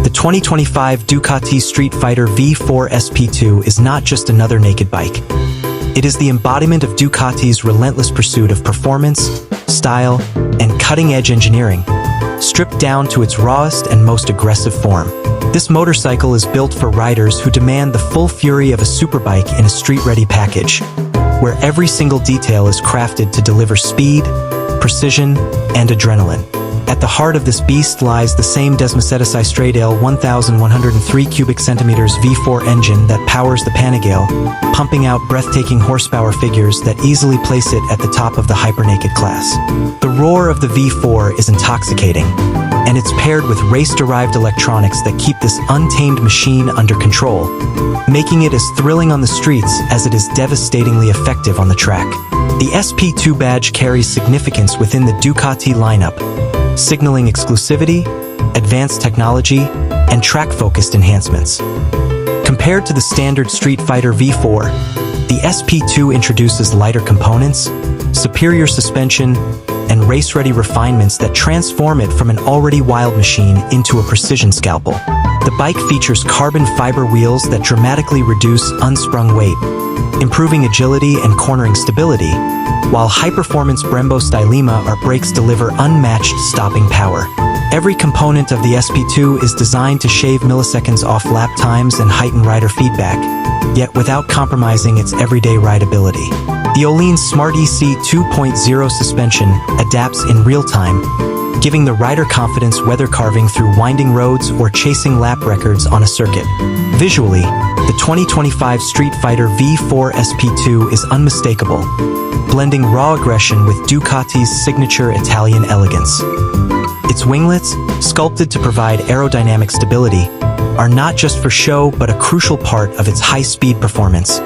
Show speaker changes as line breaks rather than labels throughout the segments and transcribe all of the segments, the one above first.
The 2025 Ducati Streetfighter V4 SP2 is not just another naked bike. It is the embodiment of Ducati's relentless pursuit of performance, style, and cutting-edge engineering, stripped down to its rawest and most aggressive form. This motorcycle is built for riders who demand the full fury of a superbike in a street-ready package, where every single detail is crafted to deliver speed, precision, and adrenaline. At the heart of this beast lies the same Desmacetisi Stradale 1,103 cubic centimeters V4 engine that powers the Panigale, pumping out breathtaking horsepower figures that easily place it at the top of the hypernaked class. The roar of the V4 is intoxicating, and it's paired with race-derived electronics that keep this untamed machine under control, making it as thrilling on the streets as it is devastatingly effective on the track. The SP2 badge carries significance within the Ducati lineup, signaling exclusivity, advanced technology, and track-focused enhancements. Compared to the standard Streetfighter V4, the SP2 introduces lighter components, superior suspension, and race-ready refinements that transform it from an already wild machine into a precision scalpel. The bike features carbon fiber wheels that dramatically reduce unsprung weight, improving agility and cornering stability, while high-performance Brembo Stylema brakes deliver unmatched stopping power. Every component of the SP2 is designed to shave milliseconds off lap times and heighten rider feedback, yet without compromising its everyday rideability. The Öhlins Smart EC 2.0 suspension adapts in real time, giving the rider confidence whether carving through winding roads or chasing lap records on a circuit. Visually, the 2025 Streetfighter V4 SP2 is unmistakable, blending raw aggression with Ducati's signature Italian elegance. Its winglets, sculpted to provide aerodynamic stability, are not just for show but a crucial part of its high-speed performance,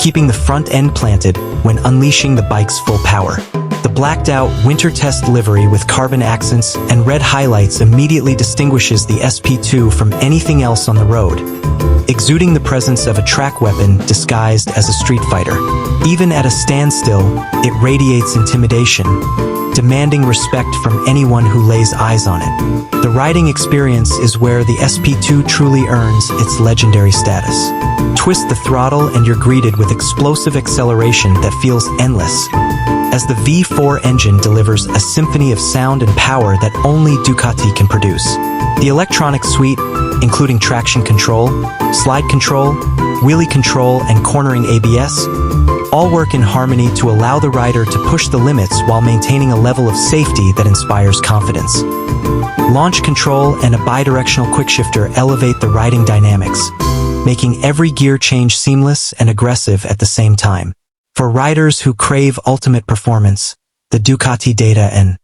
keeping the front end planted when unleashing the bike's full power. The blacked-out winter test livery with carbon accents and red highlights immediately distinguishes the SP2 from anything else on the road, exuding the presence of a track weapon disguised as a street fighter. Even at a standstill, it radiates intimidation, demanding respect from anyone who lays eyes on it. The riding experience is where the SP2 truly earns its legendary status. Twist the throttle and you're greeted with explosive acceleration that feels endless, as the V4 engine delivers a symphony of sound and power that only Ducati can produce. The electronic suite, including traction control, slide control, wheelie control, and cornering ABS, all work in harmony to allow the rider to push the limits while maintaining a level of safety that inspires confidence. Launch control and a bidirectional quickshifter elevate the riding dynamics, making every gear change seamless and aggressive at the same time. For riders who crave ultimate performance, the Ducati Data and